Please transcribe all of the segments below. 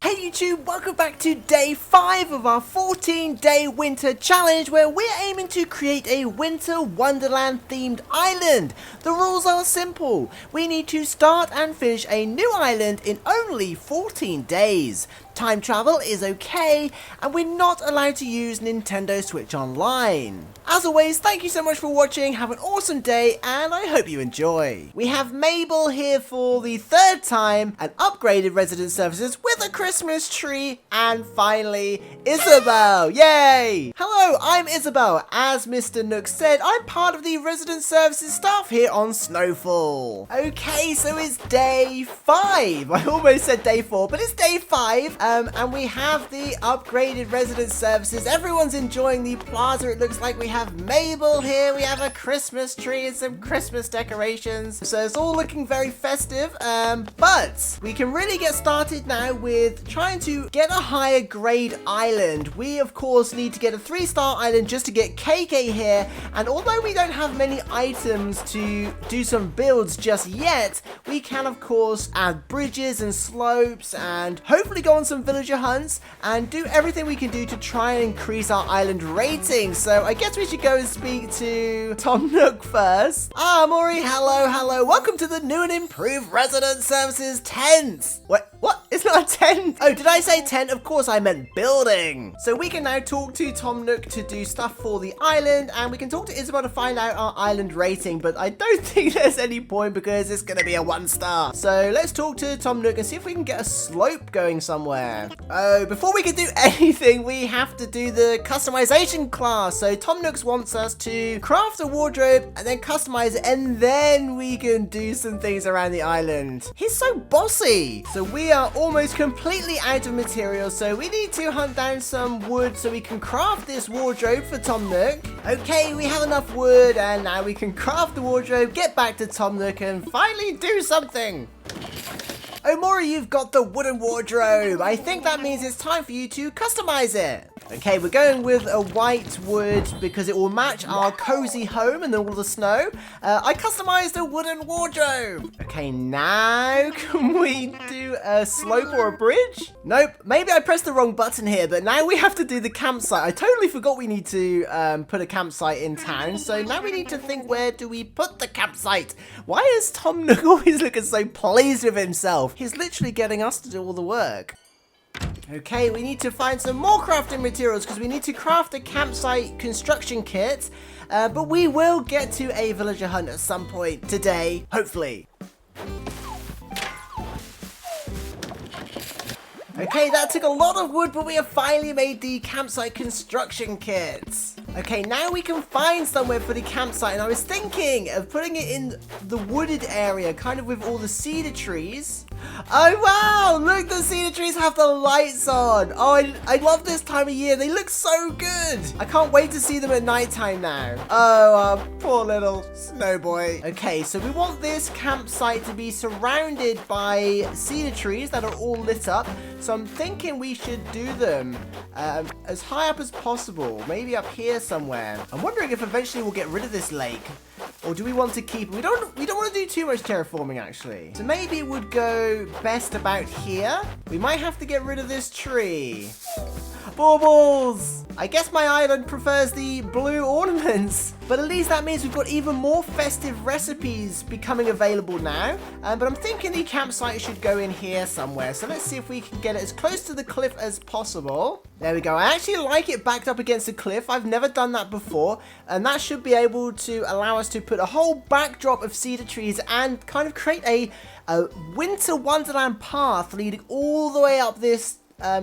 Hey YouTube, welcome back to day 5 of our 14-day winter challenge where we're aiming to create a winter wonderland themed island. The rules are simple. We need to start and finish a new island in only 14 days. Time travel is okay, and we're not allowed to use Nintendo Switch Online. As always, thank you so much for watching, have an awesome day, and I hope you enjoy. We have Mabel here for the 3rd time, and upgraded resident services with a Christmas tree, and finally, Isabel. Yay! Hello, I'm Isabel. As Mr. Nook said, I'm part of the resident services staff here on Snowfall. Okay, so it's day 5. I almost said day 4, but it's day 5. And we have the upgraded resident services. Everyone's enjoying the plaza. It looks like we have Mabel here. We have a Christmas tree and some Christmas decorations. So it's all looking very festive. But we can really get started now with trying to get a higher grade island. We, of course, need to get a 3-star island just to get KK here. And although we don't have many items to do some builds just yet, we can, of course, add bridges and slopes and hopefully go on some villager hunts and do everything we can do to try and increase our island rating. So I guess we should go and speak to Tom Nook first. Maury, hello. Welcome to the new and improved resident services tent. What? It's not a tent. Oh, did I say tent? Of course I meant building. So we can now talk to Tom Nook to do stuff for the island, and we can talk to Isabel to find out our island rating, but I don't think there's any point because it's going to be a 1-star. So let's talk to Tom Nook and see if we can get a slope going somewhere. Oh, before we can do anything, we have to do the customization class. So Tom Nooks wants us to craft a wardrobe and then customize it, and then we can do some things around the island. He's so bossy. So we are almost completely out of materials, so we need to hunt down some wood so we can craft this wardrobe for Tom Nook. Okay, we have enough wood, and now we can craft the wardrobe, get back to Tom Nook, and finally do something. Oh, Maury, you've got the wooden wardrobe. I think that means it's time for you to customize it. Okay, we're going with a white wood because it will match our cozy home and all the snow. I customized a wooden wardrobe. Okay, now can we do a slope or a bridge? Nope, maybe I pressed the wrong button here, but now we have to do the campsite. I totally forgot we need to put a campsite in town, so now we need to think, where do we put the campsite? Why is Tom Nook always looking so pleased with himself? He's literally getting us to do all the work. Okay, we need to find some more crafting materials because we need to craft a campsite construction kit. But we will get to a villager hunt at some point today, hopefully. Okay, that took a lot of wood, but we have finally made the campsite construction kits. Okay, now we can find somewhere for the campsite, and I was thinking of putting it in the wooded area, kind of with all the cedar trees. Oh wow, look, the cedar trees have the lights on. Oh, I love this time of year. They look so good. I can't wait to see them at nighttime now. Oh, poor little snow boy. Okay, so we want this campsite to be surrounded by cedar trees that are all lit up. So I'm thinking we should do them as high up as possible. Maybe up here somewhere. I'm wondering if eventually we'll get rid of this lake. Or do we want to keep it? We don't want to do too much terraforming, actually. So maybe it would go best about here. We might have to get rid of this tree. Baubles! I guess my island prefers the blue ornaments. But at least that means we've got even more festive recipes becoming available now. But I'm thinking the campsite should go in here somewhere. So let's see if we can get it as close to the cliff as possible. There we go. I actually like it backed up against the cliff. I've never done that before. And that should be able to allow us to put a whole backdrop of cedar trees and kind of create a winter wonderland path leading all the way up this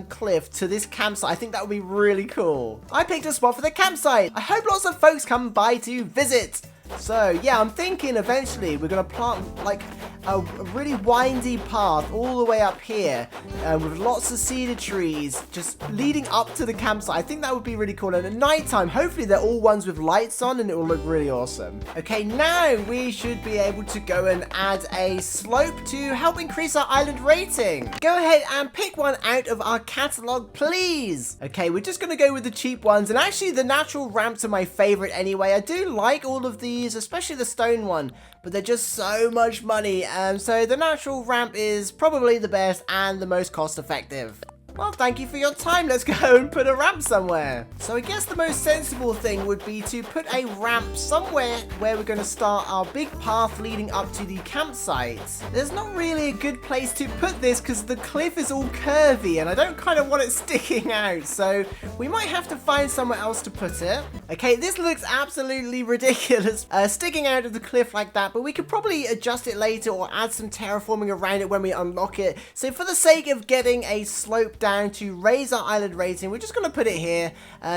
cliff to this campsite. I think that would be really cool. I picked a spot for the campsite. I hope lots of folks come by to visit. So yeah, I'm thinking eventually we're gonna plant like a really windy path all the way up here with lots of cedar trees just leading up to the campsite. I think that would be really cool. And at night time, hopefully they're all ones with lights on and it will look really awesome. Okay, now we should be able to go and add a slope to help increase our island rating. Go ahead and pick one out of our catalog, please. Okay, we're just gonna go with the cheap ones, and actually the natural ramps are my favorite anyway. I do like all of these, especially the stone one, but they're just so much money. So the natural ramp is probably the best and the most cost effective. Well, thank you for your time. Let's go and put a ramp somewhere. So I guess the most sensible thing would be to put a ramp somewhere where we're going to start our big path leading up to the campsite. There's not really a good place to put this because the cliff is all curvy and I don't kind of want it sticking out. So we might have to find somewhere else to put it. Okay, this looks absolutely ridiculous sticking out of the cliff like that, but we could probably adjust it later or add some terraforming around it when we unlock it. So for the sake of getting a slope down to raise our island rating, we're just going to put it here.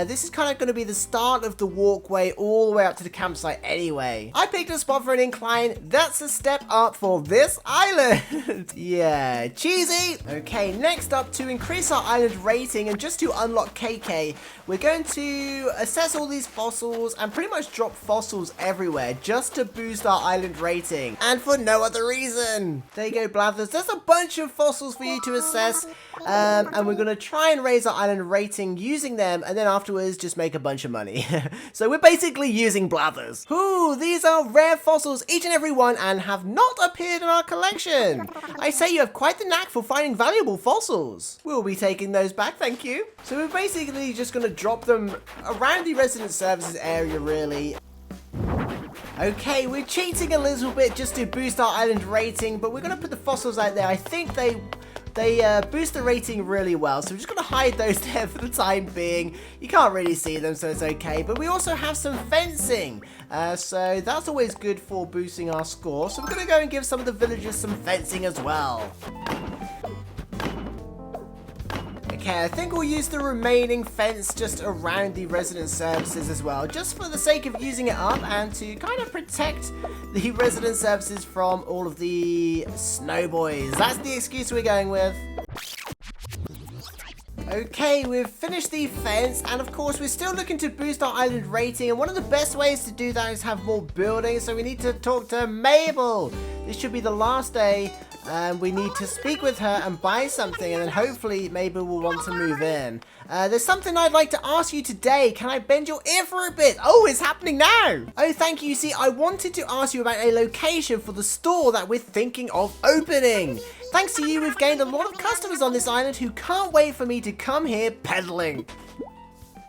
This is kind of going to be the start of the walkway all the way up to the campsite anyway. I picked a spot for an incline. That's a step up for this island. Yeah, cheesy. Okay, next up, to increase our island rating and just to unlock KK, we're going to assess all these fossils and pretty much drop fossils everywhere just to boost our island rating and for no other reason. There you go, Blathers. There's a bunch of fossils for you to assess. And we're going to try and raise our island rating using them, and then afterwards just make a bunch of money. So we're basically using Blathers. Ooh, these are rare fossils, each and every one, and have not appeared in our collection. I say you have quite the knack for finding valuable fossils. We'll be taking those back, thank you. So we're basically just going to drop them around the resident services area, really. Okay, we're cheating a little bit just to boost our island rating, but we're going to put the fossils out there. I think they boost the rating really well, so we're just going to hide those there for the time being. You can't really see them, so it's okay. But we also have some fencing, so that's always good for boosting our score. So we're going to go and give some of the villagers some fencing as well. Okay, I think we'll use the remaining fence just around the resident services as well, just for the sake of using it up and to kind of protect the resident services from all of the snow boys. That's the excuse we're going with. Okay, we've finished the fence, and of course we're still looking to boost our island rating, and one of the best ways to do that is have more buildings, so we need to talk to Mabel. This should be the last day, and we need to speak with her and buy something, and then hopefully Mabel will want to move in. There's something I'd like to ask you today. Can I bend your ear for a bit? Oh, it's happening now. Oh, thank you. See, I wanted to ask you about a location for the store that we're thinking of opening. Thanks to you, we've gained a lot of customers on this island who can't wait for me to come here peddling.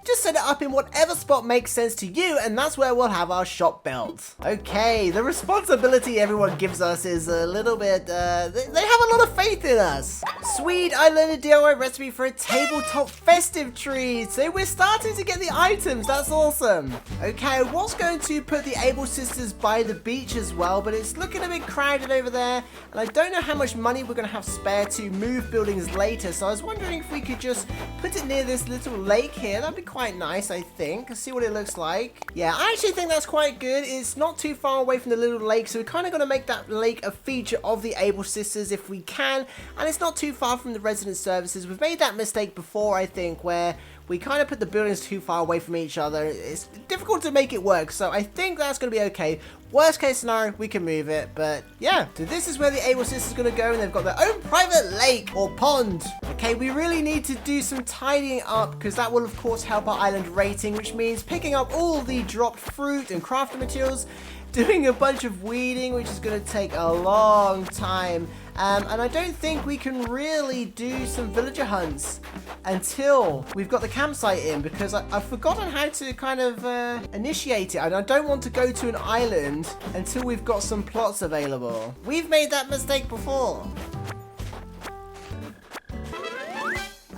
Just set it up in whatever spot makes sense to you, and that's where we'll have our shop built. Okay, the responsibility everyone gives us is a little bit, they have a lot of faith in us. Sweet, I learned a DIY recipe for a tabletop festive tree, so we're starting to get the items. That's awesome. Okay, I was going to put the Able Sisters by the beach as well, but it's looking a bit crowded over there, and I don't know how much money we're going to have spare to move buildings later, so I was wondering if we could just put it near this little lake here. That'd be quite nice, I think. See what it looks like. Yeah, I actually think that's quite good. It's not too far away from the little lake, so we're kind of going to make that lake a feature of the Able Sisters if we can, and it's not too far from the resident services. We've made that mistake before, I think, where we kind of put the buildings too far away from each other. It's difficult to make it work, so I think that's going to be okay. Worst case scenario, we can move it, but yeah. So this is where the Able Sisters are going to go, and they've got their own private lake or pond. Okay, we really need to do some tidying up, because that will of course help our island rating, which means picking up all the dropped fruit and crafting materials, doing a bunch of weeding, which is going to take a long time. And I don't think we can really do some villager hunts until we've got the campsite in, because I've forgotten how to kind of initiate it. And I don't want to go to an island until we've got some plots available. We've made that mistake before.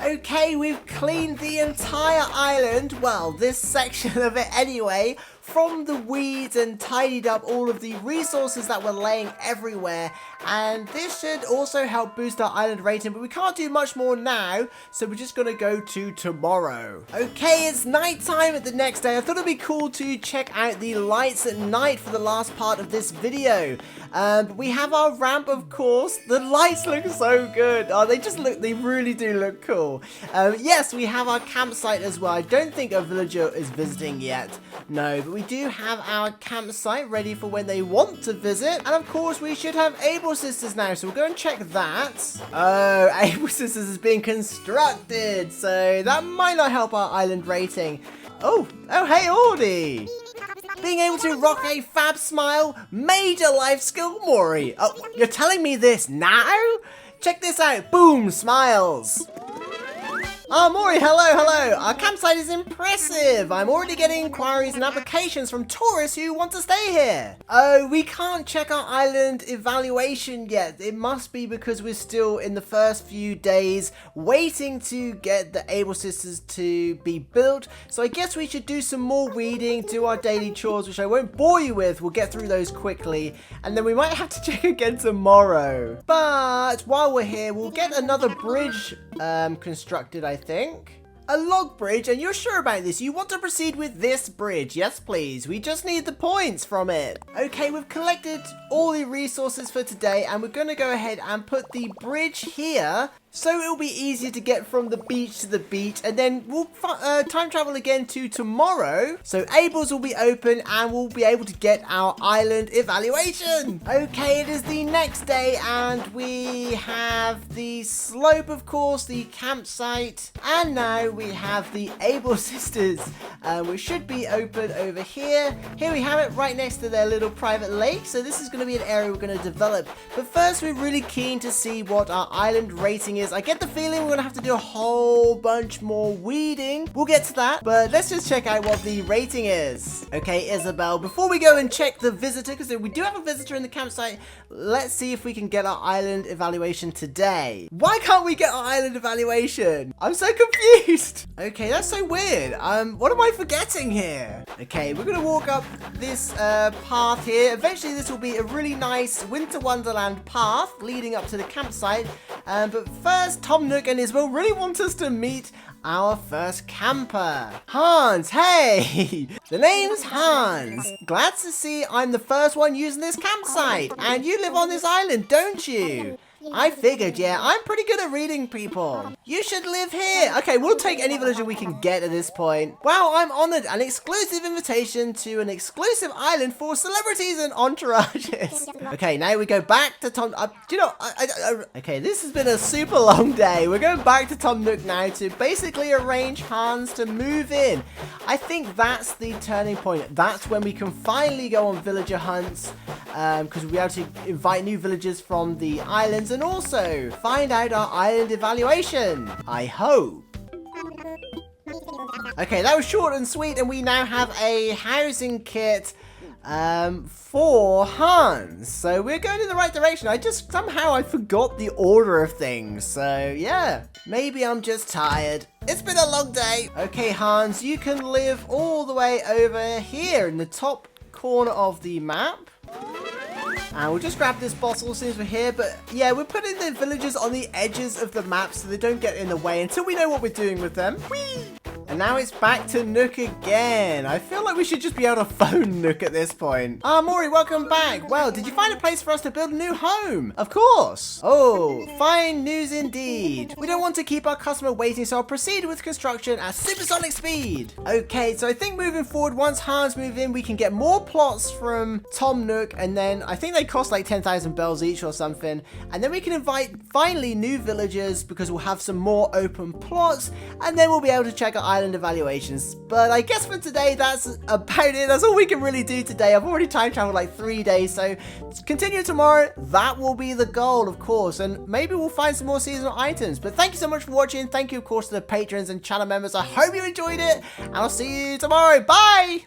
Okay, we've cleaned the entire island, well, this section of it anyway, from the weeds and tidied up all of the resources that were laying everywhere, and this should also help boost our island rating, but we can't do much more now, so we're just gonna go to tomorrow. Okay, it's night time at the next day. I thought it'd be cool to check out the lights at night for the last part of this video. But we have our ramp, of course. The lights look so good. Oh, they really do look cool. Yes, we have our campsite as well. I don't think a villager is visiting yet. No, but we do have our campsite ready for when they want to visit. And of course, we should have Able Sisters now, so we'll go and check that. Oh, Able Sisters is being constructed, so that might not help our island rating. Oh, hey, Audie. Being able to rock a fab smile, major life skill, Maury. Oh, you're telling me this now? Check this out. Boom, smiles. Maury, hello. Our campsite is impressive. I'm already getting inquiries and applications from tourists who want to stay here. Oh, we can't check our island evaluation yet. It must be because we're still in the first few days waiting to get the Able Sisters to be built. So I guess we should do some more weeding, do our daily chores, which I won't bore you with. We'll get through those quickly. And then we might have to check again tomorrow. But while we're here, we'll get another bridge constructed, I think. A log bridge, and you're sure about this? You want to proceed with this bridge? Yes, please. We just need the points from it. Okay, we've collected all the resources for today, and we're going to go ahead and put the bridge here. So it'll be easier to get from the beach to the beach, and then we'll time travel again to tomorrow. So Abel's will be open and we'll be able to get our island evaluation. Okay, it is the next day and we have the slope, of course, the campsite, and now we have the Able Sisters. We should be open over here. Here we have it right next to their little private lake. So this is going to be an area we're going to develop. But first, we're really keen to see what our island rating is. I get the feeling we're going to have to do a whole bunch more weeding. We'll get to that, but let's just check out what the rating is. Okay, Isabel, before we go and check the visitor, because we do have a visitor in the campsite, let's see if we can get our island evaluation today. Why can't we get our island evaluation? I'm so confused. Okay, that's so weird. What am I forgetting here? Okay, we're going to walk up this path here. Eventually, this will be a really nice Winter Wonderland path leading up to the campsite. But first, Tom Nook and Isabel really want us to meet our first camper. Hans, hey! The name's Hans. Glad to see I'm the first one using this campsite. And you live on this island, don't you? I figured, yeah, I'm pretty good at reading people. You should live here. Okay, we'll take any villager we can get at this point. Wow, I'm honored. An exclusive invitation to an exclusive island for celebrities and entourages. Okay, now we go back to Tom. Do you know, okay, this has been a super long day. We're going back to Tom Nook now to basically arrange Hans to move in. I think that's the turning point. That's when we can finally go on villager hunts, because we'll be able to invite new villagers from the islands and also find out our island evaluation. I hope. Okay, that was short and sweet, and we now have a housing kit for Hans. So we're going in the right direction. Somehow I forgot the order of things. So yeah, maybe I'm just tired. It's been a long day. Okay, Hans, you can live all the way over here in the top corner of the map. And we'll just grab this bottle as soon as we're here. But yeah, we're putting the villagers on the edges of the map so they don't get in the way until we know what we're doing with them. Whee! And now it's back to Nook again. I feel like we should just be able to phone Nook at this point. Maury, welcome back. Well, did you find a place for us to build a new home? Of course. Oh, fine news indeed. We don't want to keep our customer waiting, so I'll proceed with construction at supersonic speed. Okay, so I think moving forward, once Hans moves in, we can get more plots from Tom Nook, and then I think they cost like 10,000 bells each or something. And then we can invite finally new villagers because we'll have some more open plots, and then we'll be able to check our island evaluations. But I guess for today, that's about it. That's all we can really do today. I've already time traveled like 3 days, so continue tomorrow. That will be the goal, of course, and maybe we'll find some more seasonal items. But thank you so much for watching. Thank you, of course, to the patrons and channel members. I hope you enjoyed it, and I'll see you tomorrow. Bye!